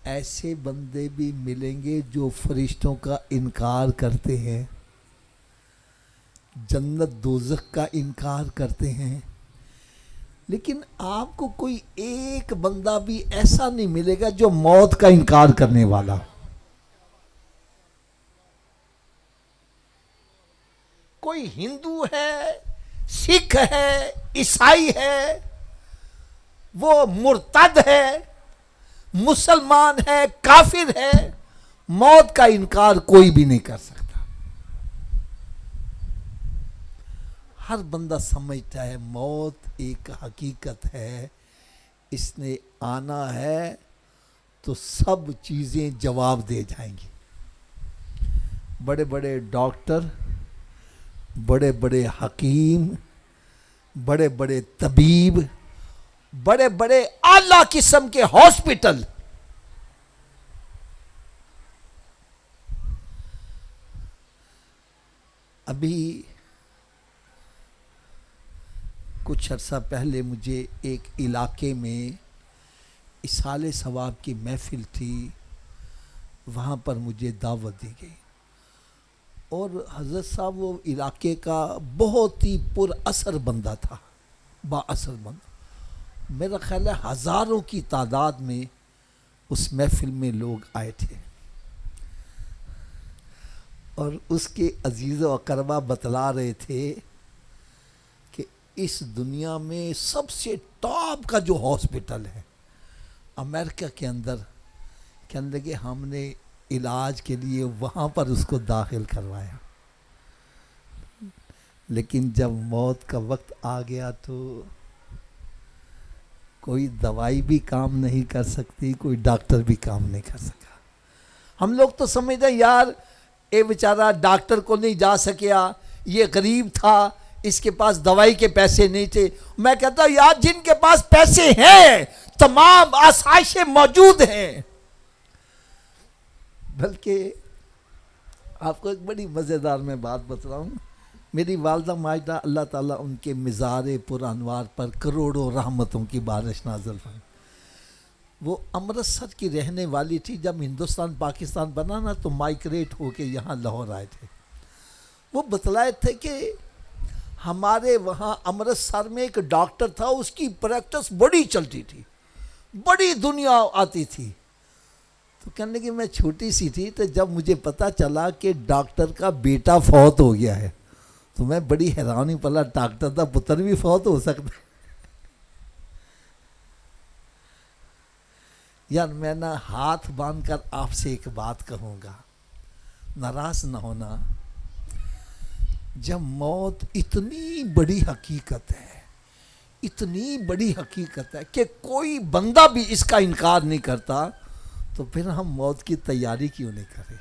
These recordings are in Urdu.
ایسے بندے بھی ملیں گے جو فرشتوں کا انکار کرتے ہیں، جنت دوزخ کا انکار کرتے ہیں، لیکن آپ کو کوئی ایک بندہ بھی ایسا نہیں ملے گا جو موت کا انکار کرنے والا۔ کوئی ہندو ہے، سکھ ہے، عیسائی ہے، وہ مرتد ہے، مسلمان ہے، کافر ہے، موت کا انکار کوئی بھی نہیں کر سکتا۔ ہر بندہ سمجھتا ہے موت ایک حقیقت ہے، اس نے آنا ہے تو سب چیزیں جواب دے جائیں گی۔ بڑے بڑے ڈاکٹر، بڑے بڑے حکیم، بڑے بڑے طبیب، بڑے بڑے اعلیٰ قسم کے ہاسپٹل، ابھی کچھ عرصہ پہلے مجھے ایک علاقے میں اصالِ ثواب کی محفل تھی، وہاں پر مجھے دعوت دی گئی، اور حضرت صاحب وہ علاقے کا بہت ہی پر اثر بندہ تھا، با اثر بندہ۔ میرا خیال ہے ہزاروں کی تعداد میں اس محفل میں لوگ آئے تھے، اور اس کے عزیز و اقربا بتلا رہے تھے کہ اس دنیا میں سب سے ٹاپ کا جو ہاسپٹل ہے امریکہ کے اندر، کہنے لگے ہم نے علاج کے لیے وہاں پر اس کو داخل کروایا، لیکن جب موت کا وقت آ گیا تو کوئی دوائی بھی کام نہیں کر سکتی، کوئی ڈاکٹر بھی کام نہیں کر سکا۔ ہم لوگ تو سمجھتے ہیں یار اے بیچارہ ڈاکٹر کو نہیں جا سکیا، یہ غریب تھا، اس کے پاس دوائی کے پیسے نہیں تھے۔ میں کہتا ہوں یار جن کے پاس پیسے ہیں، تمام آسائشیں موجود ہیں۔ بلکہ آپ کو ایک بڑی مزیدار میں بات بتلاؤں، میری والدہ ماجدہ اللہ تعالیٰ ان کے مزار پر انوار پر کروڑوں رحمتوں کی بارش نازل فرمائے، وہ امرتسر کی رہنے والی تھی۔ جب ہندوستان پاکستان بنا نا تو مائگریٹ ہو کے یہاں لاہور آئے تھے۔ وہ بتلائے تھے کہ ہمارے وہاں امرتسر میں ایک ڈاکٹر تھا، اس کی پریکٹس بڑی چلتی تھی، بڑی دنیا آتی تھی۔ تو کہنے کہ میں چھوٹی سی تھی، تو جب مجھے پتا چلا کہ ڈاکٹر کا بیٹا فوت ہو گیا ہے تو میں بڑی حیرانی پڑا، ڈاکٹر کا پتر بھی فوت ہو سکتا ہے۔ یار میں نہ ہاتھ باندھ کر آپ سے ایک بات کہوں گا، ناراض نہ ہونا، جب موت اتنی بڑی حقیقت ہے، اتنی بڑی حقیقت ہے کہ کوئی بندہ بھی اس کا انکار نہیں کرتا، تو پھر ہم موت کی تیاری کیوں نہیں کریں؟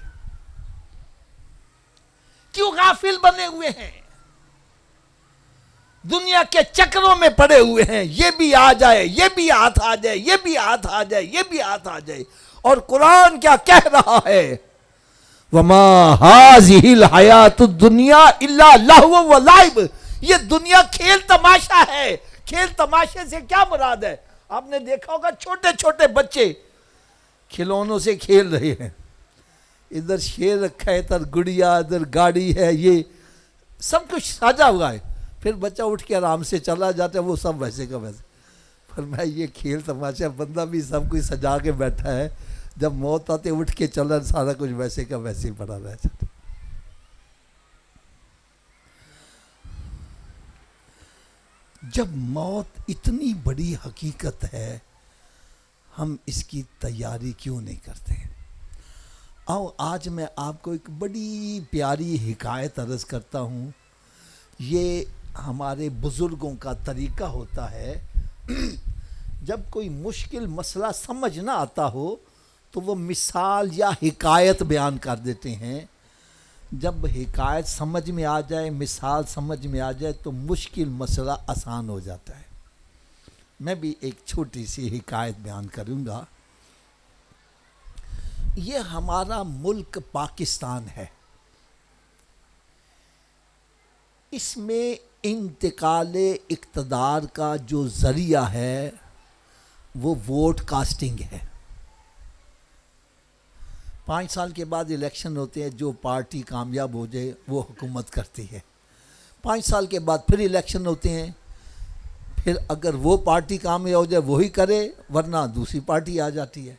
کیوں غافل بنے ہوئے ہیں؟ دنیا کے چکروں میں پڑے ہوئے ہیں، یہ بھی آ جائے، یہ بھی ہاتھ آ جائے، یہ بھی ہاتھ آ جائے، یہ بھی ہاتھ آ جائے۔ اور قرآن کیا کہہ رہا ہے؟ وَمَا هَٰذِهِ الْحَيَاةُ الدُّنْيَا إِلَّا لَهْوٌ وَلَعِبٌ، یہ دنیا کھیل تماشا ہے۔ کھیل تماشے سے کیا مراد ہے؟ آپ نے دیکھا ہوگا چھوٹے چھوٹے بچے کھلونوں سے کھیل رہے ہیں، ادھر شیر رکھا ہے، ادھر گڑیا، ادھر گاڑی ہے، یہ سب کچھ ساجا ہوا ہے، پھر بچہ اٹھ کے آرام سے چلا جاتا ہے، وہ سب ویسے کا ویسے۔ فرمایا یہ کھیل تماشا، بندہ بھی سب کچھ سجا کے بیٹھا ہے، جب موت آتے اٹھ کے چلا، سارا کچھ ویسے کا ویسے ہی پڑا رہ جاتا۔ جب موت اتنی بڑی حقیقت ہے، ہم اس کی تیاری کیوں نہیں کرتے؟ آؤ آج میں آپ کو ایک بڑی پیاری حکایت عرض کرتا ہوں۔ یہ ہمارے بزرگوں کا طریقہ ہوتا ہے، جب کوئی مشکل مسئلہ سمجھ نہ آتا ہو تو وہ مثال یا حکایت بیان کر دیتے ہیں۔ جب حکایت سمجھ میں آ جائے، مثال سمجھ میں آ جائے تو مشکل مسئلہ آسان ہو جاتا ہے۔ میں بھی ایک چھوٹی سی حکایت بیان کروں گا۔ یہ ہمارا ملک پاکستان ہے، اس میں انتقال اقتدار کا جو ذریعہ ہے وہ ووٹ کاسٹنگ ہے۔ 5 سال کے بعد الیکشن ہوتے ہیں، جو پارٹی کامیاب ہو جائے وہ حکومت کرتی ہے. 5 سال کے بعد پھر الیکشن ہوتے ہیں، پھر اگر وہ پارٹی کامیاب ہو جائے وہی کرے، ورنہ دوسری پارٹی آ جاتی ہے.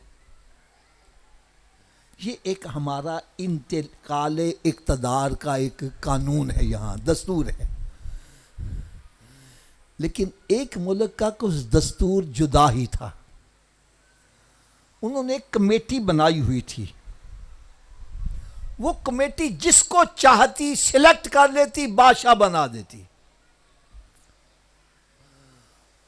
یہ ایک ہمارا انتقال اقتدار کا ایک قانون ہے، یہاں دستور ہے. لیکن ایک ملک کا کچھ دستور جدا ہی تھا. انہوں نے ایک کمیٹی بنائی ہوئی تھی، وہ کمیٹی جس کو چاہتی سلیکٹ کر لیتی، بادشاہ بنا دیتی،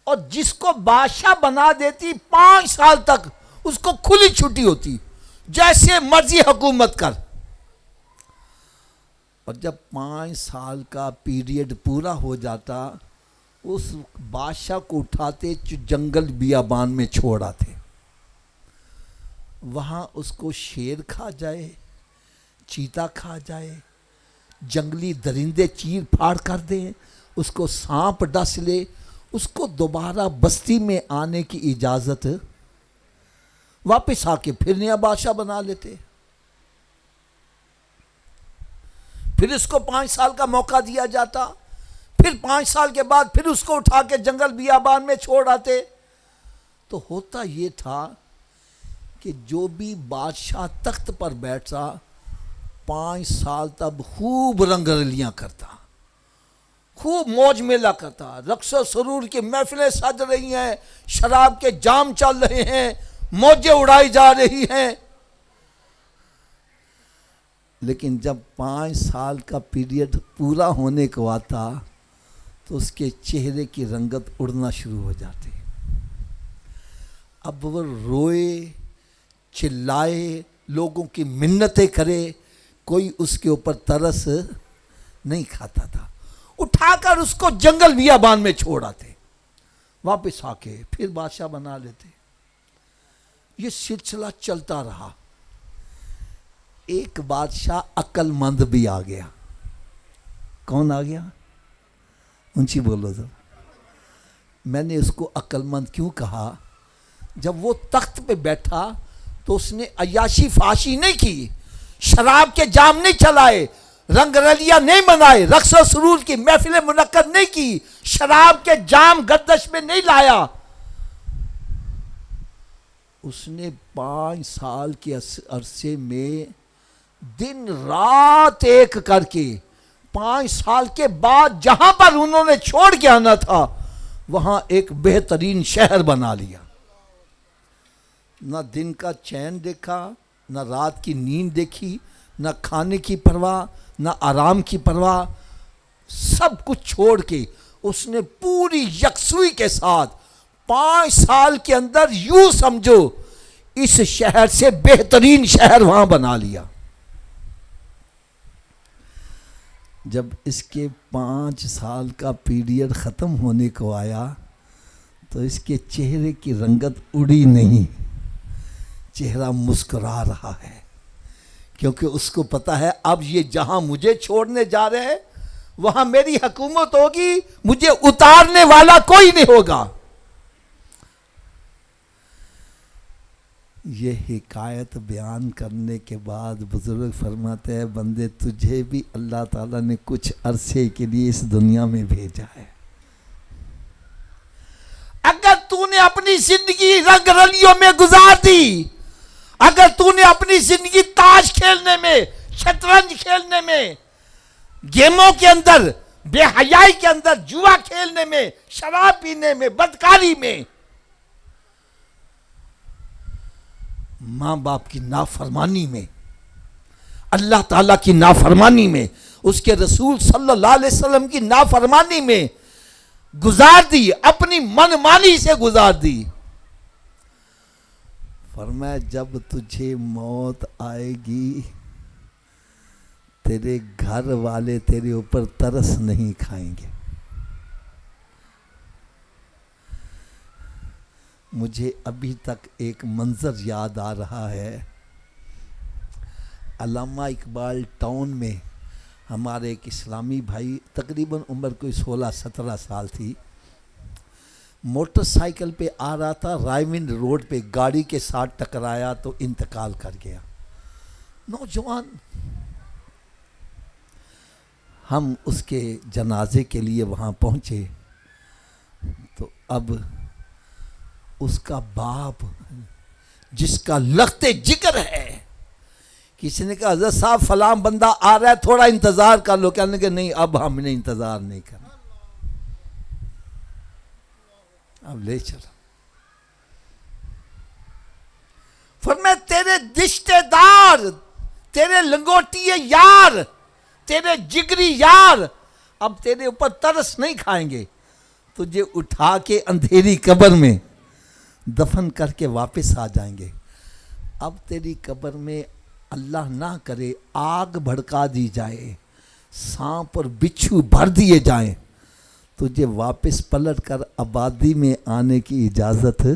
اور جس کو بادشاہ بنا دیتی 5 سال تک اس کو کھلی چھٹی ہوتی، جیسے مرضی حکومت کر. اور جب 5 سال کا پیریڈ پورا ہو جاتا، اس بادشاہ کو اٹھاتے جنگل بیابان میں چھوڑ آتے. وہاں اس کو شیر کھا جائے، چیتا کھا جائے، جنگلی درندے چیر پھاڑ کر دیں، اس کو سانپ ڈس لے، اس کو دوبارہ بستی میں آنے کی اجازت، واپس آ کے پھر نیا بادشاہ بنا لیتے. پھر اس کو 5 سال کا موقع دیا جاتا، پھر 5 سال کے بعد پھر اس کو اٹھا کے جنگل بیابان میں چھوڑ آتے. تو ہوتا یہ تھا کہ جو بھی بادشاہ تخت پر بیٹھا 5 سال تک خوب رنگ رلیاں کرتا، خوب موج میلہ کرتا، رقص و سرور کی محفلیں سج رہی ہیں، شراب کے جام چل رہے ہیں، موجیں اڑائی جا رہی ہیں. لیکن جب 5 سال کا پیریڈ پورا ہونے کو آتا تو اس کے چہرے کی رنگت اڑنا شروع ہو جاتی. اب وہ روئے، چلائے، لوگوں کی منتیں کرے، کوئی اس کے اوپر ترس نہیں کھاتا تھا. اٹھا کر اس کو جنگل بیابان میں چھوڑ آتے، واپس آ کے پھر بادشاہ بنا لیتے. یہ سلسلہ چلتا رہا. ایک بادشاہ عقل مند بھی آ گیا. کون آ گیا؟ اونچی بولو ذرا. میں نے اس کو عقل مند کیوں کہا؟ جب وہ تخت پہ بیٹھا تو اس نے عیاشی فحاشی نہیں کی، شراب کے جام نہیں چلائے، رنگ رلیاں نہیں منائے، رقص و سرور کی محفلیں منعقد نہیں کی، شراب کے جام گردش میں نہیں لایا. اس نے 5 سال کے عرصے میں دن رات ایک کر کے 5 سال کے بعد جہاں پر انہوں نے چھوڑ کے آنا تھا وہاں ایک بہترین شہر بنا لیا. نہ دن کا چین دیکھا، نہ رات کی نیند دیکھی، نہ کھانے کی پرواہ، نہ آرام کی پرواہ. سب کچھ چھوڑ کے اس نے پوری یکسوئی کے ساتھ 5 سال کے اندر یوں سمجھو اس شہر سے بہترین شہر وہاں بنا لیا. جب اس کے 5 سال کا پیریڈ ختم ہونے کو آیا تو اس کے چہرے کی رنگت اڑی نہیں، چہرہ مسکرا رہا ہے، کیونکہ اس کو پتا ہے اب یہ جہاں مجھے چھوڑنے جا رہے ہیں وہاں میری حکومت ہوگی، مجھے اتارنے والا کوئی نہیں ہوگا. یہ حکایت بیان کرنے کے بعد بزرگ فرماتے ہیں بندے تجھے بھی اللہ تعالیٰ نے کچھ عرصے کے لیے اس دنیا میں بھیجا ہے. اگر تو نے اپنی زندگی رنگ رلیوں میں گزار دی، اگر تو نے اپنی زندگی تاش کھیلنے میں، شطرنج کھیلنے میں، گیموں کے اندر، بے حیائی کے اندر، جوا کھیلنے میں، شراب پینے میں، بدکاری میں، ماں باپ کی نافرمانی میں، اللہ تعالیٰ کی نافرمانی میں، اس کے رسول صلی اللہ علیہ وسلم کی نافرمانی میں گزار دی، اپنی من مانی سے گزار دی. فرمایا جب تجھے موت آئے گی تیرے گھر والے تیرے اوپر ترس نہیں کھائیں گے. مجھے ابھی تک ایک منظر یاد آ رہا ہے. علامہ اقبال ٹاؤن میں ہمارے ایک اسلامی بھائی، تقریباً عمر کوئی 16-17 سال تھی، موٹر سائیکل پہ آ رہا تھا، رائے ون روڈ پہ گاڑی کے ساتھ ٹکرایا تو انتقال کر گیا. نوجوان، ہم اس کے جنازے کے لیے وہاں پہنچے تو اب اس کا باپ جس کا لخت جگر ہے، کسی نے کہا حضرت صاحب فلاں بندہ آ رہا ہے تھوڑا انتظار کر لو، کہنے کہ نہیں اب ہم نے انتظار نہیں کرنا، اب لے چلو۔ فرمایا تیرے رشتے دار، تیرے لنگوٹی یار، تیرے جگری یار اب تیرے اوپر ترس نہیں کھائیں گے، تجھے اٹھا کے اندھیری قبر میں دفن کر کے واپس آ جائیں گے۔ اب تیری قبر میں اللہ نہ کرے آگ بھڑکا دی جائے، سانپ اور بچھو بھر دیے جائیں، تجھے واپس پلٹ کر آبادی میں آنے کی اجازت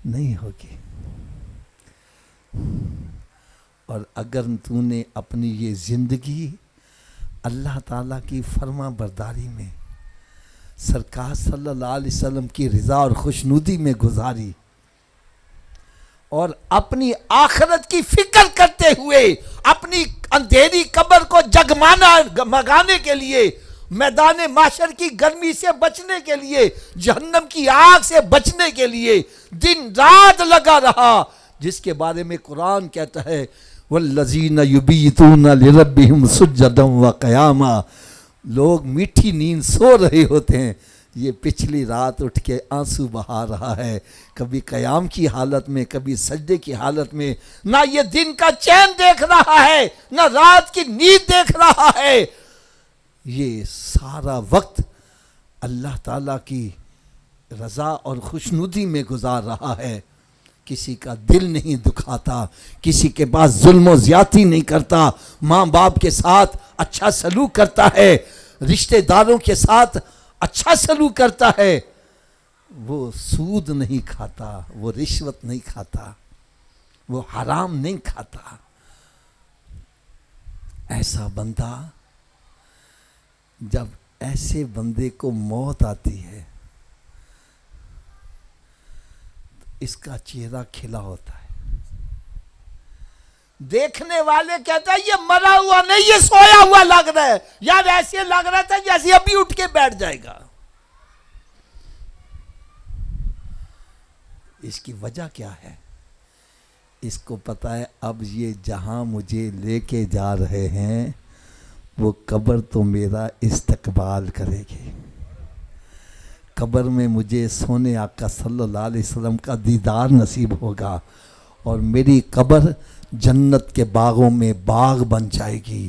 نہیں ہوگی۔ اور اگر تو نے اپنی یہ زندگی اللہ تعالیٰ کی فرما برداری میں، سرکار صلی اللہ علیہ وسلم کی رضا اور خوشنودی میں گزاری، اور اپنی آخرت کی فکر کرتے ہوئے اپنی اندھیری قبر کو جگمگانے کے لیے، میدان محشر کی گرمی سے بچنے کے لیے، جہنم کی آگ سے بچنے کے لیے دن رات لگا رہا، جس کے بارے میں قرآن کہتا ہے والذین یبیتون لربہم سجدا وقیاما، لوگ میٹھی نیند سو رہے ہوتے ہیں، یہ پچھلی رات اٹھ کے آنسو بہا رہا ہے، کبھی قیام کی حالت میں، کبھی سجدے کی حالت میں، نہ یہ دن کا چین دیکھ رہا ہے نہ رات کی نیند دیکھ رہا ہے، یہ سارا وقت اللہ تعالیٰ کی رضا اور خوشنودی میں گزار رہا ہے، کسی کا دل نہیں دکھاتا، کسی کے پاس ظلم و زیادتی نہیں کرتا، ماں باپ کے ساتھ اچھا سلوک کرتا ہے، رشتہ داروں کے ساتھ اچھا سلوک کرتا ہے، وہ سود نہیں کھاتا، وہ رشوت نہیں کھاتا، وہ حرام نہیں کھاتا۔ ایسا بندہ، جب ایسے بندے کو موت آتی ہے اس کا چہرہ کھلا ہوتا ہے، دیکھنے والے کہتا ہے یہ مرا ہوا نہیں یہ سویا ہوا لگ رہا ہے، یار ایسے لگ رہا تھا جیسے ابھی اٹھ کے بیٹھ جائے گا۔ اس کی وجہ کیا ہے؟ اس کو پتا ہے اب یہ جہاں مجھے لے کے جا رہے ہیں وہ قبر تو میرا استقبال کرے گی، قبر میں مجھے سونے آقا صلی اللہ علیہ وسلم کا دیدار نصیب ہوگا، اور میری قبر جنت کے باغوں میں باغ بن جائے گی۔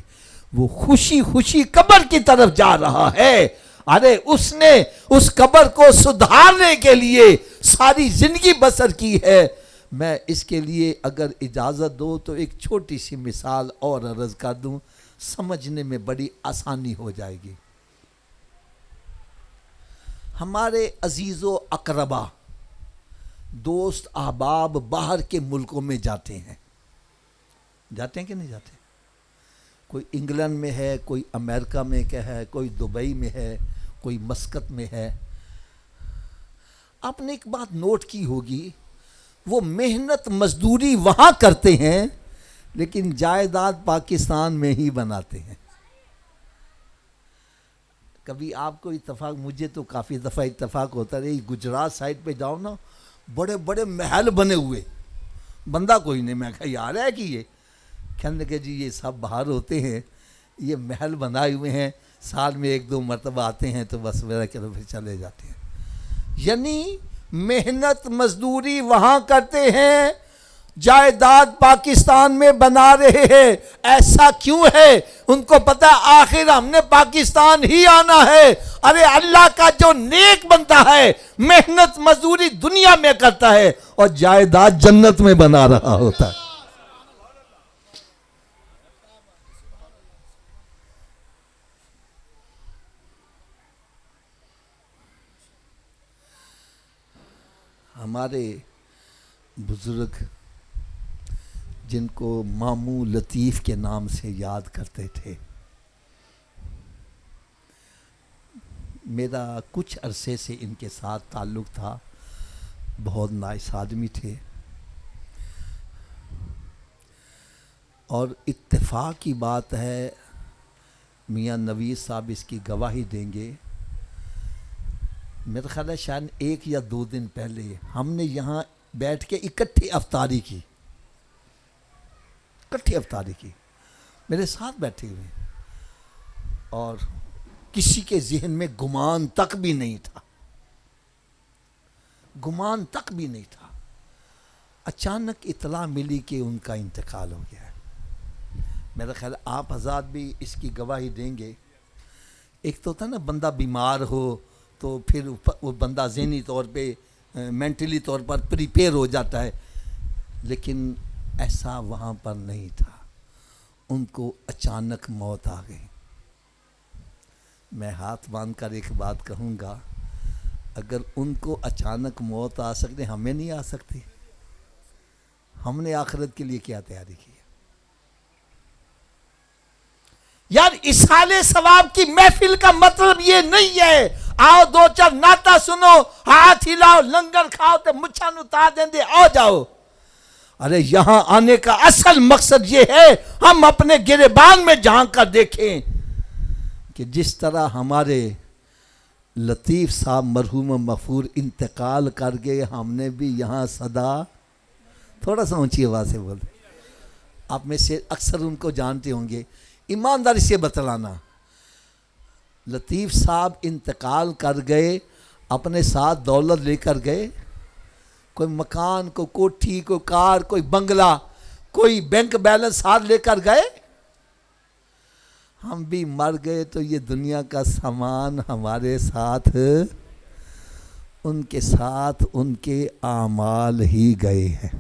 وہ خوشی خوشی قبر کی طرف جا رہا ہے، ارے اس نے اس قبر کو سدھارنے کے لیے ساری زندگی بسر کی ہے۔ میں اس کے لیے اگر اجازت دو تو ایک چھوٹی سی مثال اور عرض کر دوں، سمجھنے میں بڑی آسانی ہو جائے گی۔ ہمارے عزیز و اقربا، دوست احباب باہر کے ملکوں میں جاتے ہیں کہ نہیں جاتے؟ کوئی انگلینڈ میں ہے، کوئی امریکہ میں ہے، کوئی دبئی میں ہے، کوئی مسقط میں ہے۔ آپ نے ایک بات نوٹ کی ہوگی، وہ محنت مزدوری وہاں کرتے ہیں لیکن جائیداد پاکستان میں ہی بناتے ہیں۔ کبھی آپ کو اتفاق، مجھے تو کافی دفعہ اتفاق ہوتا ہے، گجرات سائڈ پہ جاؤ نا، بڑے بڑے محل بنے ہوئے، بندہ کوئی نہیں، میں کہا یار ہے کہ یہ کہنے لگے جی یہ سب باہر ہوتے ہیں، یہ محل بنائے ہوئے ہیں، سال میں 1-2 مرتبہ آتے ہیں تو بس میرا کہ پھر چلے جاتے ہیں۔ یعنی محنت مزدوری وہاں کرتے ہیں، جائیداد پاکستان میں بنا رہے ہیں۔ ایسا کیوں ہے؟ ان کو پتہ آخر ہم نے پاکستان ہی آنا ہے۔ ارے اللہ کا جو نیک بندہ ہے محنت مزدوری دنیا میں کرتا ہے اور جائیداد جنت میں بنا رہا ہوتا ہے۔ ہمارے بزرگ جن کو ماموں لطیف کے نام سے یاد کرتے تھے، میرا کچھ عرصے سے ان کے ساتھ تعلق تھا، بہت نائس آدمی تھے۔ اور اتفاق کی بات ہے، میاں نوید صاحب اس کی گواہی دیں گے، میرا خیال ہے شاید 1 یا 2 دن پہلے ہم نے یہاں بیٹھ کے اکٹھی افطاری کی، میرے ساتھ بیٹھے ہوئے، اور کسی کے ذہن میں گمان تک بھی نہیں تھا، اچانک اطلاع ملی کہ ان کا انتقال ہو گیا ہے۔ میرا خیال آپ حضرات بھی اس کی گواہی دیں گے۔ ایک تو ہوتا نا بندہ بیمار ہو تو پھر وہ بندہ ذہنی طور پہ مینٹلی طور پر پریپیئر ہو جاتا ہے، لیکن ایسا وہاں پر نہیں تھا، ان کو اچانک موت آ گئی۔ میں ہاتھ باندھ کر ایک بات کہوں گا، اگر ان کو اچانک موت آ سکتے ہمیں نہیں آ سکتی؟ ہم نے آخرت کے لیے کیا تیاری کی؟ یار اصحال ثواب کی محفل کا مطلب یہ نہیں ہے آؤ 2-4 نعتاں سنو، ہاتھ ہلاؤ، لنگر کھاؤ تے مچھاں نوں تا دیندے آ جاؤ۔ ارے یہاں آنے کا اصل مقصد یہ ہے ہم اپنے گریبان میں جھانک کر دیکھیں کہ جس طرح ہمارے لطیف صاحب مرحوم مغفور انتقال کر گئے، ہم نے بھی یہاں صدا، تھوڑا سا اونچی آواز سے بول، آپ میں سے اکثر ان کو جانتے ہوں گے، ایمانداری سے بتلانا، لطیف صاحب انتقال کر گئے، اپنے ساتھ دولت لے کر گئے، کوئی مکان، کوئی کوٹھی، کوئی کار، کوئی بنگلہ، کوئی بینک بیلنس ساتھ لے کر گئے؟ ہم بھی مر گئے تو یہ دنیا کا سامان ہمارے ساتھ، ان کے ساتھ ان کے اعمال ہی گئے ہیں۔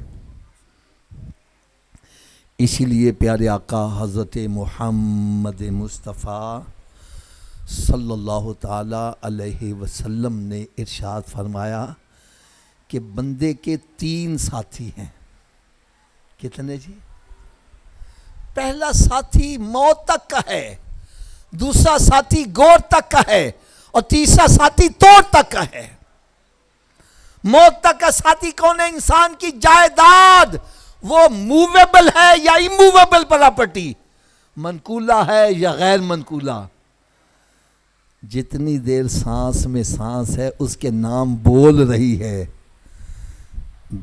اسی لیے پیارے آقا حضرت محمد مصطفیٰ صلی اللہ تعالی علیہ وسلم نے ارشاد فرمایا کہ بندے کے 3 ساتھی ہیں۔ کتنے جی؟ پہلا ساتھی موت تک کا ہے، دوسرا ساتھی گور تک کا ہے، اور تیسرا ساتھی توڑ تک کا ہے۔ موت تک کا ساتھی کون ہے؟ انسان کی جائیداد، وہ موویبل ہے یا اموویبل پراپرٹی، منقولہ ہے یا غیر منقولہ، جتنی دیر سانس میں سانس ہے اس کے نام بول رہی ہے۔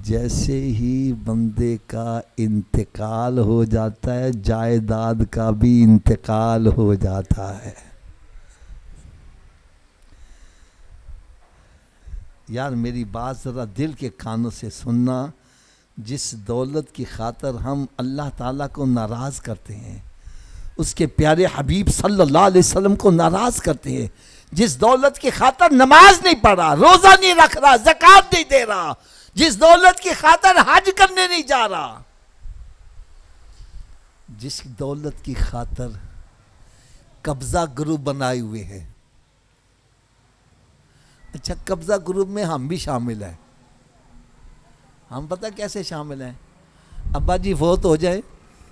جیسے ہی بندے کا انتقال ہو جاتا ہے، جائیداد کا بھی انتقال ہو جاتا ہے۔ یار میری بات ذرا دل کے کانوں سے سننا، جس دولت کی خاطر ہم اللہ تعالیٰ کو ناراض کرتے ہیں، اس کے پیارے حبیب صلی اللہ علیہ وسلم کو ناراض کرتے ہیں، جس دولت کی خاطر نماز نہیں پڑھ رہا، روزہ نہیں رکھ رہا، زکوٰۃ نہیں دے رہا، جس دولت کی خاطر حج کرنے نہیں جا رہا، جس دولت کی خاطر قبضہ گروپ بنائے ہوئے ہیں۔ اچھا، قبضہ گروپ میں ہم بھی شامل ہیں۔ ہم پتہ کیسے شامل ہیں؟ ابا جی فوت ہو جائے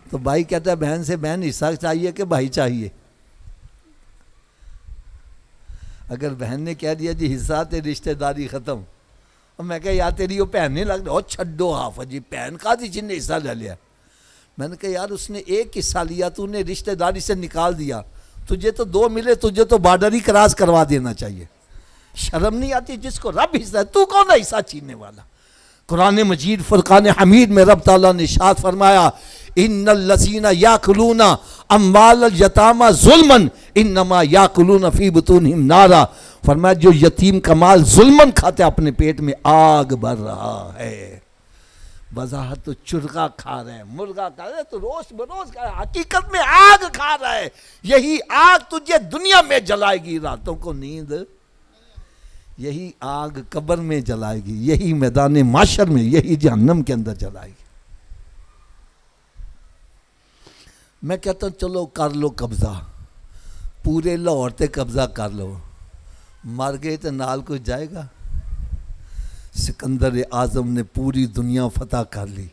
تو بھائی کہتا ہے بہن سے بہن حصہ چاہیے کہ بھائی چاہیے؟ اگر بہن نے کہہ دیا جی حصہ تے رشتہ داری ختم، اور میں کہا یار تیری وہ بہن نہیں لگ رہا، اور چھڈو حافظ جی بہن کا دی جن نے حصہ لے لیا۔ میں نے کہا یار اس نے ایک حصہ لیا، تو نے رشتہ داری سے نکال دیا، تجھے تو 2 ملے، تجھے تو بارڈر ہی کراس کروا دینا چاہیے۔ شرم نہیں آتی؟ جس کو رب حصہ ہے، تو کون ہے حصہ چھیننے والا؟ قرآن مجید فرقان حمید میں رب تعالیٰ نے ارشاد فرمایا، ان الذین یاکلون اموال الیتامی ظلما انما یاکلون فی بطونہم نارا، فرمایا جو یتیم کا مال ظلمن کھاتے اپنے پیٹ میں آگ بھر رہا ہے۔ وضاحت تو چرغا کھا رہا ہے، مرغا کھا رہا ہے، تو روز بروز کھا رہا ہے، حقیقت میں آگ کھا رہا ہے۔ یہی آگ تجھے دنیا میں جلائے گی، راتوں کو نیند، یہی آگ قبر میں جلائے گی، یہی میدان معاشر میں، یہی جہنم کے اندر جلائے گی۔ میں کہتا ہوں چلو کر لو قبضہ، پورے لاہور تے قبضہ کر لو، مر گئے تو نال کوئی جائے گا؟ سکندر اعظم نے پوری دنیا فتح کر لی،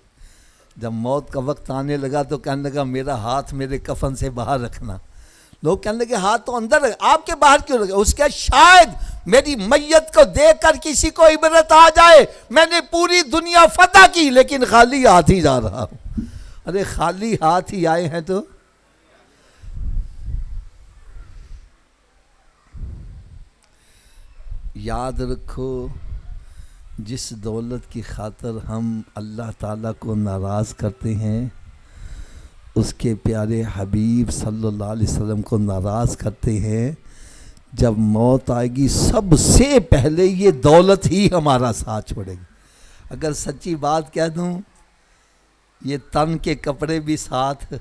جب موت کا وقت آنے لگا تو کہنے لگا میرا ہاتھ میرے کفن سے باہر رکھنا۔ لوگ کہنے لگے ہاتھ تو اندر ہے، آپ کے باہر کیوں رکھے؟ اس کے شاید میری میت کو دیکھ کر کسی کو عبرت آ جائے، میں نے پوری دنیا فتح کی لیکن خالی ہاتھ ہی جا رہا ہوں۔ ارے خالی ہاتھ ہی آئے ہیں تو یاد رکھو، جس دولت کی خاطر ہم اللہ تعالیٰ کو ناراض کرتے ہیں، اس کے پیارے حبیب صلی اللہ علیہ وسلم کو ناراض کرتے ہیں، جب موت آئے گی سب سے پہلے یہ دولت ہی ہمارا ساتھ چھوڑے گی۔ اگر سچی بات کہہ دوں، یہ تن کے کپڑے بھی ساتھ،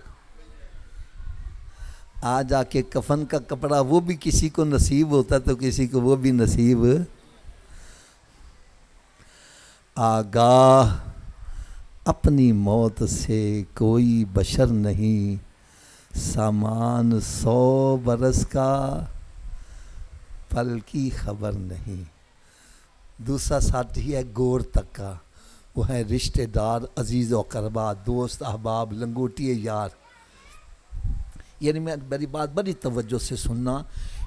آ جا کے کفن کا کپڑا وہ بھی کسی کو نصیب ہوتا تو کسی کو وہ بھی نصیب۔ آگاہ اپنی موت سے کوئی بشر نہیں، سامان 100 برس کا پل کی خبر نہیں۔ دوسرا ساتھی ہے گور تک کا، وہ ہے رشتہ دار، عزیز و اقربا، دوست احباب، لنگوٹی یار۔ یعنی میری بات بڑی توجہ سے سننا،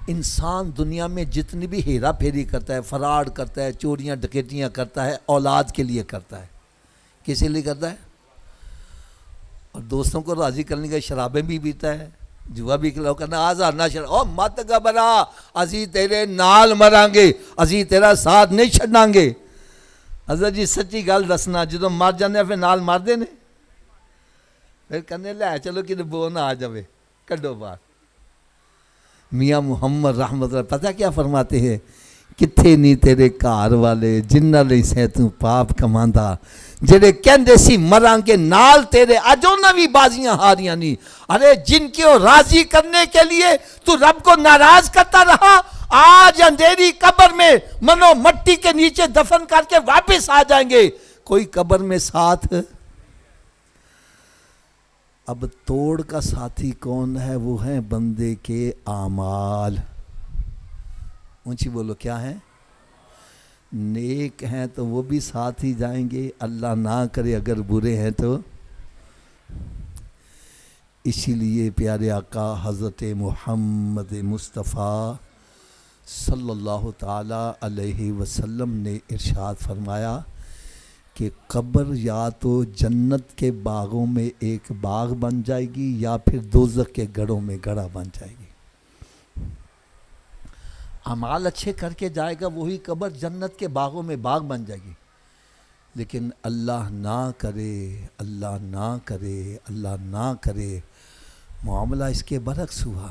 انسان دنیا میں جتنی بھی ہیرا پھیری کرتا ہے، فراڈ کرتا ہے، چوریاں ڈکیتیاں کرتا ہے، اولاد کے لیے کرتا ہے۔ کسی لیے کرتا ہے؟ اور دوستوں کو راضی کرنے کے شرابیں بھی پیتا ہے، جوا بھی کھلاؤ کرنا، آزار نہ شراب، او مت گھبرا، اسی تیرے نال مران گے، اسی تیرا ساتھ نہیں چھڑیں گے۔ حضرت جی سچی گل دسنا، جدو مر جانے پھر نال مار دینے، پھر کہنے لے چلو کہ بو نہ آ جاوے، کڈو بار۔ میاں محمد رحمت اللہ پتہ کیا فرماتے ہیں؟ کتھے نہیں تیرے کار والے جنہ لئی سے تو پاپ کماندا، جڑے کہندے سی مران کے نال تیرے، اجو نوی بازیاں ہاریاں نہیں۔ ارے جن کو راضی کرنے کے لیے تو رب کو ناراض کرتا رہا، آج اندھیری قبر میں منو مٹی کے نیچے دفن کر کے واپس آ جائیں گے، کوئی قبر میں ساتھ۔ اب توڑ کا ساتھی کون ہے؟ وہ ہیں بندے کے اعمال۔ اونچی بولو کیا ہے؟ نیک ہیں تو وہ بھی ساتھ ہی جائیں گے، اللہ نہ کرے اگر برے ہیں تو۔ اسی لیے پیارے آقا حضرت محمد مصطفیٰ صلی اللہ تعالی علیہ وسلم نے ارشاد فرمایا کہ قبر یا تو جنت کے باغوں میں ایک باغ بن جائے گی یا پھر دوزخ کے گڑھوں میں گڑھا بن جائے گی۔ اعمال اچھے کر کے جائے گا وہی قبر جنت کے باغوں میں باغ بن جائے گی، لیکن اللہ نہ کرے، اللہ نہ کرے، اللہ نہ کرے، معاملہ اس کے برعکس ہوا،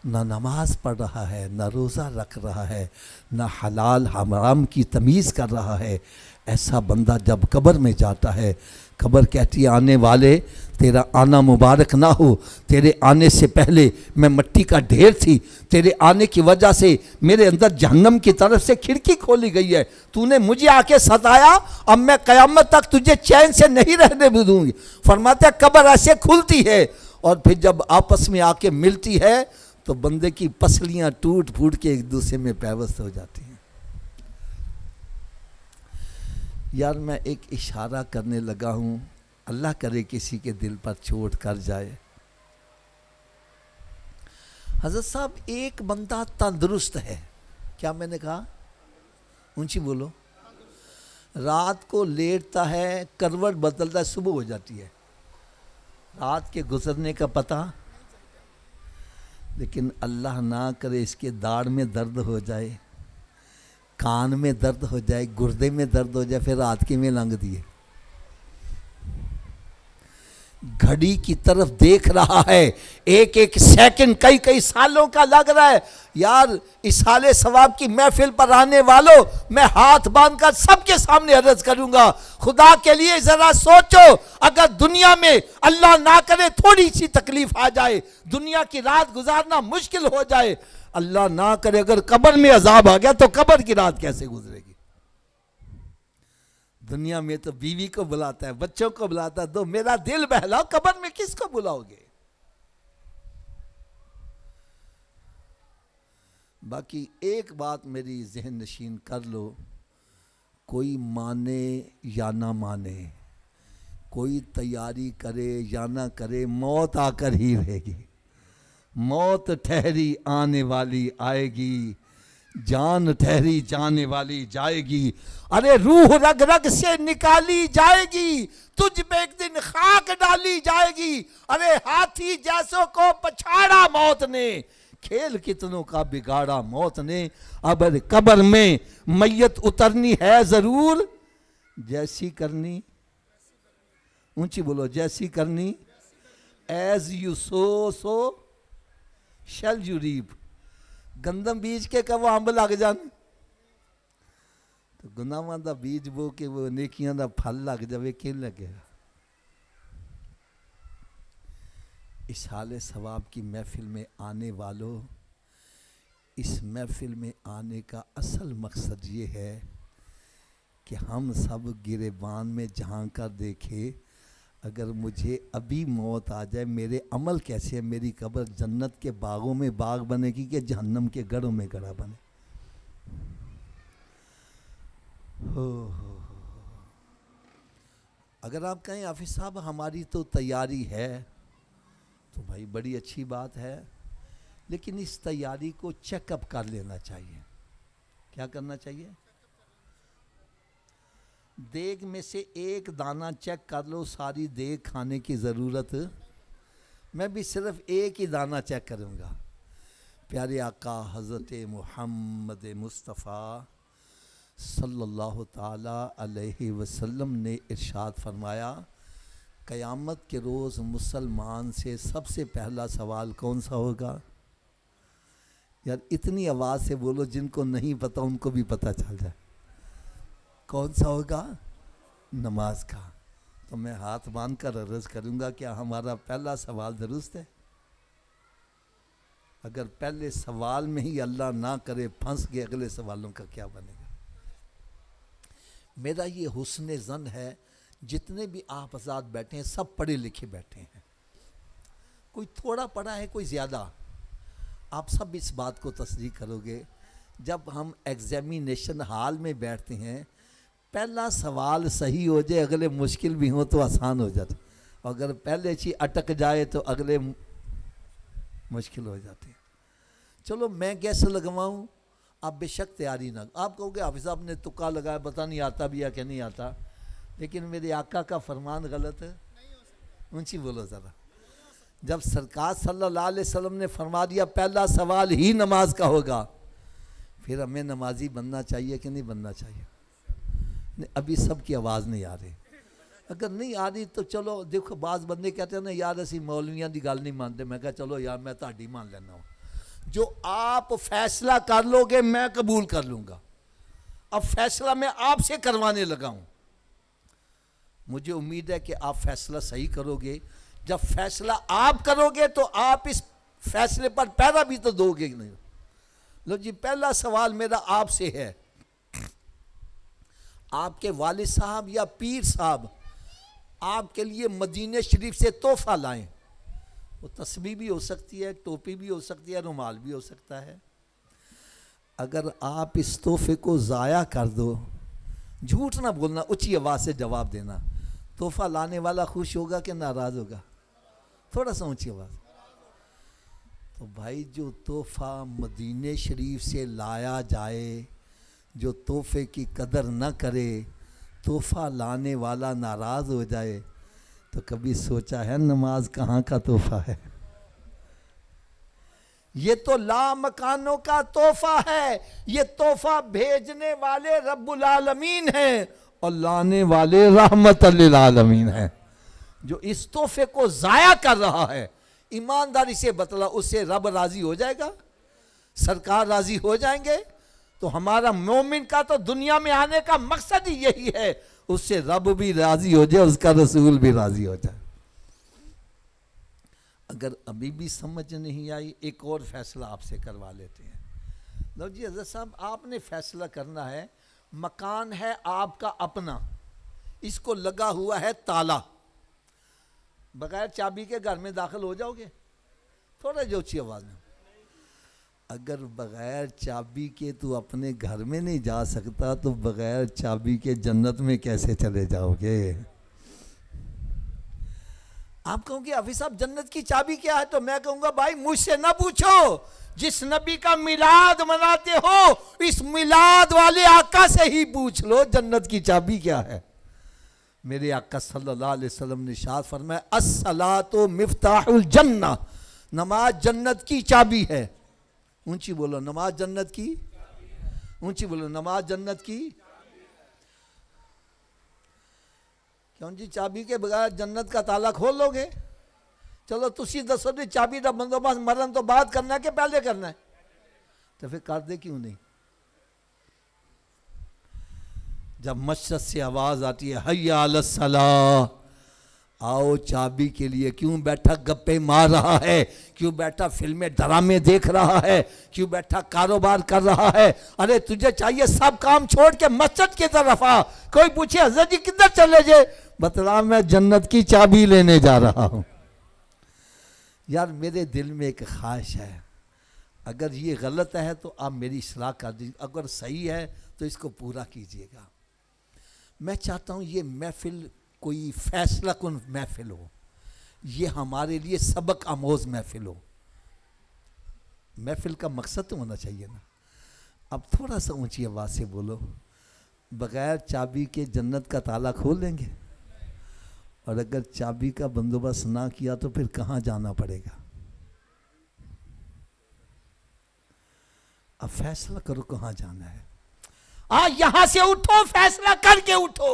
نہ نماز پڑھ رہا ہے، نہ روزہ رکھ رہا ہے، نہ حلال حرام کی تمیز کر رہا ہے۔ ایسا بندہ جب قبر میں جاتا ہے، قبر کہتی ہے آنے والے تیرا آنا مبارک نہ ہو، تیرے آنے سے پہلے میں مٹی کا ڈھیر تھی، تیرے آنے کی وجہ سے میرے اندر جہنم کی طرف سے کھڑکی کھولی گئی ہے، تو نے مجھے آ کے ستایا، اب میں قیامت تک تجھے چین سے نہیں رہنے بھی دوں گی۔ فرماتے ہیں قبر ایسے کھلتی ہے اور پھر جب آپس میں آ کے ملتی ہے تو بندے کی پسلیاں ٹوٹ پھوٹ کے ایک دوسرے میں پیوست ہو جاتی ہیں۔ یار میں ایک اشارہ کرنے لگا ہوں، اللہ کرے کسی کے دل پر چوٹ کر جائے۔ حضرت صاحب ایک بندہ تندرست ہے، کیا میں نے کہا؟ اونچی بولو۔ رات کو لیٹتا ہے، کروٹ بدلتا ہے، صبح ہو جاتی ہے، رات کے گزرنے کا پتہ، لیکن اللہ نہ کرے اس کے داڑھ میں درد ہو جائے، کان میں درد ہو جائے، گردے میں درد ہو جائے، پھر رات کے میں لنگ دیے، گھڑی کی طرف دیکھ رہا ہے، ایک ایک سیکنڈ کئی کئی سالوں کا لگ رہا ہے۔ یار اصحال ثواب کی محفل پر آنے والوں، میں ہاتھ باندھ کر سب کے سامنے عرض کروں گا، خدا کے لیے ذرا سوچو، اگر دنیا میں اللہ نہ کرے تھوڑی سی تکلیف آ جائے، دنیا کی رات گزارنا مشکل ہو جائے، اللہ نہ کرے اگر قبر میں عذاب آ گیا تو قبر کی رات کیسے گزرے گی؟ دنیا میں تو بیوی کو بلاتا ہے، بچوں کو بلاتا ہے، تو میرا دل بہلاؤ، قبر میں کس کو بلاؤ گے؟ باقی ایک بات میری ذہن نشین کر لو، کوئی مانے یا نہ مانے، کوئی تیاری کرے یا نہ کرے، موت آ کر ہی رہے گی، موت ٹھہری آنے والی آئے گی، جان ٹھہری جانے والی جائے گی، ارے روح رگ رگ سے نکالی جائے گی، تجھ پہ ایک دن خاک ڈالی جائے گی، ارے ہاتھی جیسوں کو پچھاڑا موت نے، کھیل کتنوں کا بگاڑا موت نے، اب قبر میں میت اترنی ہے ضرور، جیسی کرنی، اونچی بولو، جیسی کرنی، as you sow shall you reap, گندم بیج کے کب امب لگ جان، تو گناہاں دا بیج بو کے وہ نیکیاں دا پھل لگ جاوے کہ لگے گا۔ اس حال ثواب کی محفل میں آنے والوں، اس محفل میں آنے کا اصل مقصد یہ ہے کہ ہم سب گریبان میں جھانک کر دیکھیں، اگر مجھے ابھی موت آ جائے میرے عمل کیسے ہے، میری قبر جنت کے باغوں میں باغ بنے گی کہ جہنم کے گڑھوں میں گڑھا بنے۔ اگر آپ کہیں حافظ صاحب ہماری تو تیاری ہے، تو بھائی بڑی اچھی بات ہے، لیکن اس تیاری کو چیک اپ کر لینا چاہیے۔ کیا کرنا چاہیے؟ دیگ میں سے ایک دانہ چیک کر لو، ساری دیگ کھانے کی ضرورت، میں بھی صرف ایک ہی دانہ چیک کروں گا۔ پیارے آقا حضرت محمد مصطفیٰ صلی اللہ تعالی علیہ وسلم نے ارشاد فرمایا، قیامت کے روز مسلمان سے سب سے پہلا سوال کون سا ہوگا؟ یار اتنی آواز سے بولو جن کو نہیں پتہ ان کو بھی پتہ چل جائے۔ کون سا ہوگا؟ نماز کا۔ تو میں ہاتھ باندھ کر عرض کروں گا کیا ہمارا پہلا سوال درست ہے؟ اگر پہلے سوال میں ہی اللہ نہ کرے پھنس گئے، اگلے سوالوں کا کیا بنے گا؟ میرا یہ حسن ظن ہے، جتنے بھی آپ حضرات بیٹھے ہیں سب پڑھے لکھے بیٹھے ہیں، کوئی تھوڑا پڑھا ہے کوئی زیادہ۔ آپ سب اس بات کو تصدیق کرو گے، جب ہم ایگزامینیشن ہال میں بیٹھتے ہیں پہلا سوال صحیح ہو جائے اگلے مشکل بھی ہوں تو آسان ہو جاتا، اگر پہلے چیز اٹک جائے تو اگلے مشکل ہو جاتے ہیں۔ چلو میں گیس لگواؤں، آپ بے شک تیاری نہ، آپ کہو گے حافظ صاحب نے تکا لگایا، پتہ نہیں آتا بھی ہے کہ نہیں آتا، لیکن میرے آقا کا فرمان غلط ہے؟ اونچی بولو ذرا۔ جب سرکار صلی اللہ علیہ وسلم نے فرما دیا پہلا سوال ہی نماز کا ہوگا، پھر ہمیں نمازی بننا چاہیے کہ نہیں بننا چاہیے؟ ابھی سب کی آواز نہیں آ رہی، اگر نہیں آ رہی تو چلو دیکھو، بعض بندے کہتے ہیں نا یار اسی مولویاں دی گل نہیں مانتے، میں کہا چلو یار میں تہاڈی مان لینا ہوں، جو آپ فیصلہ کر لو گے میں قبول کر لوں گا، اب فیصلہ میں آپ سے کروانے لگا ہوں، مجھے امید ہے کہ آپ فیصلہ صحیح کرو گے، جب فیصلہ آپ کرو گے تو آپ اس فیصلے پر پہرا بھی تو دو گے نہیں۔ لو جی پہلا سوال میرا آپ سے ہے، آپ کے والد صاحب یا پیر صاحب آپ کے لیے مدینہ شریف سے تحفہ لائیں، وہ تسبیح بھی ہو سکتی ہے، ٹوپی بھی ہو سکتی ہے، رومال بھی ہو سکتا ہے، اگر آپ اس تحفے کو ضائع کر دو، جھوٹ نہ بولنا، اونچی آواز سے جواب دینا، تحفہ لانے والا خوش ہوگا کہ ناراض ہوگا؟ تھوڑا سا اونچی آواز۔ تو بھائی جو تحفہ مدینہ شریف سے لایا جائے، جو تحفے کی قدر نہ کرے، تحفہ لانے والا ناراض ہو جائے، تو کبھی سوچا ہے نماز کہاں کا تحفہ ہے؟ یہ تو لامکانوں کا تحفہ ہے، یہ تحفہ بھیجنے والے رب العالمین ہیں اور لانے والے رحمت للعالمین ہیں۔ جو اس تحفے کو ضائع کر رہا ہے، ایمانداری سے بتلا، اس سے رب راضی ہو جائے گا؟ سرکار راضی ہو جائیں گے؟ تو ہمارا مومن کا تو دنیا میں آنے کا مقصد ہی یہی ہے، اس سے رب بھی راضی ہو جائے، اس کا رسول بھی راضی ہو جائے۔ اگر ابھی بھی سمجھ نہیں آئی، ایک اور فیصلہ آپ سے کروا لیتے ہیں۔ لو جی حضرت صاحب آپ نے فیصلہ کرنا ہے، مکان ہے آپ کا اپنا، اس کو لگا ہوا ہے تالا، بغیر چابی کے گھر میں داخل ہو جاؤ گے؟ تھوڑا جو اچھی آواز میں، اگر بغیر چابی کے تو اپنے گھر میں نہیں جا سکتا تو بغیر چابی کے جنت میں کیسے چلے جاؤ گے؟ آپ کہوں گے حافظ صاحب جنت کی چابی کیا ہے؟ تو میں کہوں گا بھائی مجھ سے نہ پوچھو، جس نبی کا میلاد مناتے ہو اس میلاد والے آقا سے ہی پوچھ لو جنت کی چابی کیا ہے۔ میرے آقا صلی اللہ علیہ وسلم نے ارشاد فرمایا الصلاۃ مفتاح الجنہ، نماز جنت کی چابی ہے۔ اونچی بولو نماز جنت کی، اونچی بولو نماز جنت کی۔ کیوں جی چابی کے بغیر جنت کا تالا کھول لو گے؟ چلو تسی دسو جی چابی کا بندوبست مرن تو بعد کرنا ہے کہ پہلے کرنا ہے؟ تو پھر کر دے کیوں نہیں؟ جب مسجد سے آواز آتی ہے حی علی الصلاۃ، آؤ چابی کے لیے، کیوں بیٹھا گپے مار رہا ہے، کیوں بیٹھا فلمیں ڈرامے دیکھ رہا ہے، کیوں بیٹھا کاروبار کر رہا ہے؟ ارے تجھے چاہیے سب کام چھوڑ کے مسجد کی طرف آ۔ کوئی پوچھے حضرت جی کدھر چلے جے؟ بتلا میں جنت کی چابی لینے جا رہا ہوں۔ یار میرے دل میں ایک خواہش ہے، اگر یہ غلط ہے تو آپ میری اصلاح کر دیجیے، اگر صحیح ہے تو اس کو پورا کیجیے گا۔ میں چاہتا ہوں یہ محفل کوئی فیصلہ کن محفل ہو، یہ ہمارے لیے سبق آموز محفل ہو۔ محفل کا مقصد تو ہونا چاہیے نا۔ اب تھوڑا سا اونچی آواز سے بولو، بغیر چابی کے جنت کا تالا کھول لیں گے؟ اور اگر چابی کا بندوبست نہ کیا تو پھر کہاں جانا پڑے گا؟ اب فیصلہ کرو کہاں جانا ہے۔ یہاں سے اٹھو، فیصلہ کر کے اٹھو۔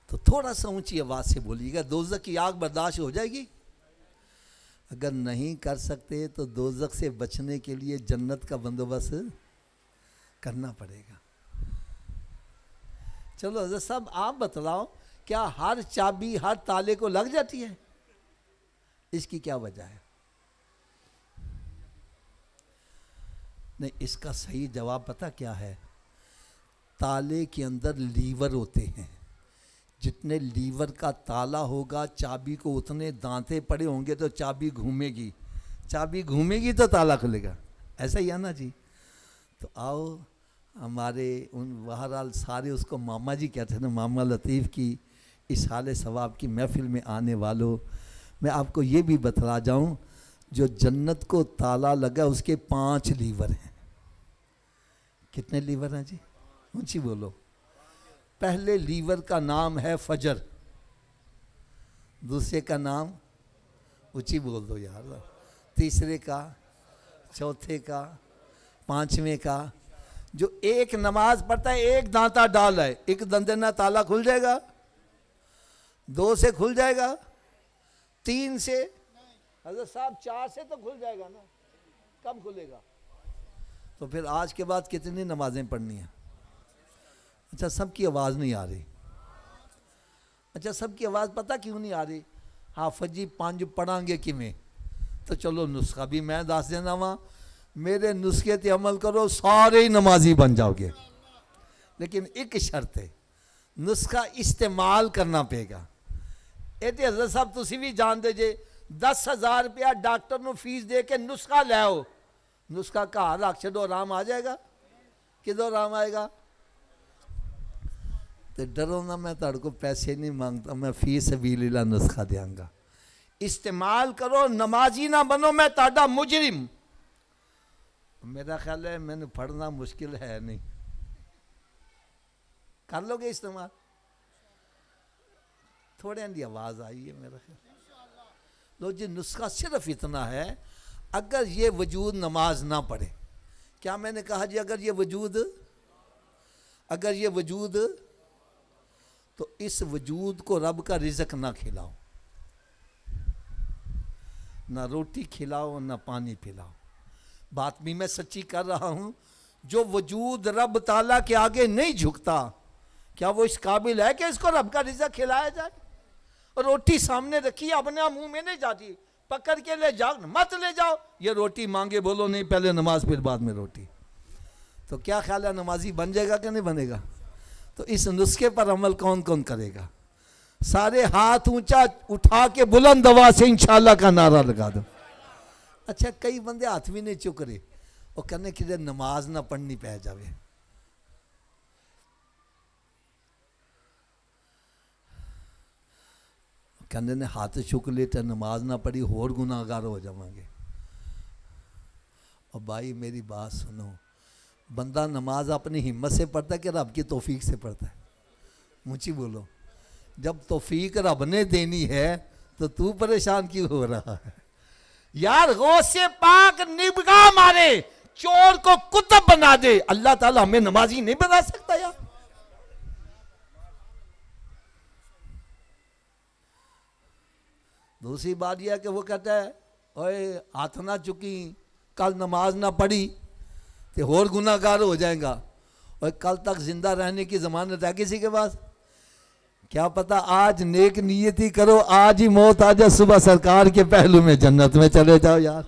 تو تھوڑا سا اونچی آواز سے بولیے گا، دوزخ کی آگ برداشت ہو جائے گی؟ اگر نہیں کر سکتے تو دوزخ سے بچنے کے لیے جنت کا بندوبست کرنا پڑے گا۔ چلو حضرت صاحب آپ بتلاؤ، کیا ہر چابی ہر تالے کو لگ جاتی ہے؟ اس کی کیا وجہ ہے؟ نہیں، اس کا صحیح جواب پتہ کیا ہے؟ تالے کے اندر لیور ہوتے ہیں، جتنے لیور کا تالا ہوگا چابی کو اتنے دانتے پڑے ہوں گے تو چابی گھومے گی، چابی گھومے گی تو تالا کھلے گا۔ ایسا ہی ہے نا جی؟ تو آؤ ہمارے بہرحال سارے اس کو ماما جی کہتے ہیں نا، ماما لطیف کی اس حال ثواب کی محفل میں آنے والوں، میں آپ کو یہ بھی بتلا جاؤں، جو جنت کو تالا لگا اس کے 5 لیور ہیں۔ کتنے لیور ہیں جی؟ اونچی بولو۔ پہلے لیور کا نام ہے فجر، دوسرے کا نام اونچی بول دو یار، تیسرے کا، چوتھے کا، 5ویں کا۔ جو ایک نماز پڑھتا ہے ایک دانتا ڈال ہے، ایک دندے نہ تالا کھل جائے گا، 2 سے کھل جائے گا، 3 سے، حضرت صاحب 4 سے تو کھل جائے گا نا، کب کھلے گا؟ تو پھر آج کے بعد کتنی نمازیں پڑھنی ہیں؟ اچھا سب کی آواز نہیں آ رہی، اچھا سب کی آواز پتہ کیوں نہیں آ رہی؟ حافظ جی 5 پڑھیں گے کیویں؟ تو چلو نسخہ بھی میں دس دینا وا، میرے نسخے تے عمل کرو سارے ہی نمازی بن جاؤ گے، لیکن ایک شرط ہے، نسخہ استعمال کرنا پے گا۔ ایتے حضرت صاحب تسی بھی جان دے جے 10,000 روپیہ ڈاکٹر نو فیس دے کے نسخہ لے آؤ، نسخہ گھر رکھ چھڈو، آرام آ جائے گا؟ کدو آرام آئے گا؟ تو ڈرو نہ، میں تہاڈے کو پیسے نہیں مانگتا، میں فی سبیل اللہ نسخہ دیاں گا۔ استعمال کرو، نمازی نہ بنو، میں تہاڈا مجرم۔ میرا خیال ہے میں نے پڑھنا مشکل ہے نہیں، کر لو گے استعمال؟ تھوڑے اندی آواز آئی ہے میرا خیال۔ لو جی نسخہ صرف اتنا ہے، اگر یہ وجود نماز نہ پڑھے، کیا میں نے کہا جی اگر یہ وجود تو اس وجود کو رب کا رزق نہ کھلاؤ، نہ روٹی کھلاؤ نہ پانی پلاؤ۔ بات بھی میں سچی کر رہا ہوں، جو وجود رب تعالیٰ کے آگے نہیں جھکتا، کیا وہ اس قابل ہے کہ اس کو رب کا رزق کھلایا جائے؟ روٹی سامنے رکھی اپنے منہ میں نہیں جاتی، پکڑ کے لے جاؤ، مت لے جاؤ، یہ روٹی مانگے بولو نہیں پہلے نماز پھر بعد میں روٹی، تو کیا خیال ہے نمازی بن جائے گا کہ نہیں بنے گا؟ تو اس نسخے پر عمل کون کون کرے گا؟ سارے ہاتھ اونچا اٹھا کے بلند آواز سے انشاءاللہ کا نعرہ لگا دو۔ اچھا کئی بندے ہاتھ بھی نہیں چک رہے، وہ کہنے کہ نماز نہ پڑھنی پہ جاوے. کہنے نے ہاتھ چک لیتے نماز نہ پڑھی اور گناہ گار ہو جاؤں گے. اور بھائی میری بات سنو, بندہ نماز اپنی ہمت سے پڑھتا ہے کہ رب کی توفیق سے پڑھتا ہے؟ مجھے بولو, جب توفیق رب نے دینی ہے تو پریشان کیوں ہو رہا ہے یار؟ غوث پاک نگاہ مارے چور کو کتب بنا دے, اللہ تعالیٰ ہمیں نمازی نہیں بنا سکتا یار؟ دوسری بات یہ ہے کہ وہ کہتا ہے اوے ہاتھ نہ چکی, کل نماز نہ پڑھی تو اور گناہ گار ہو جائیں گا. اور کل تک زندہ رہنے کی ضمانت ہے کسی کے پاس؟ کیا پتہ آج نیک نیتی کرو, آج ہی موت آ جائے, صبح سرکار کے پہلو میں جنت میں چلے جاؤ یار.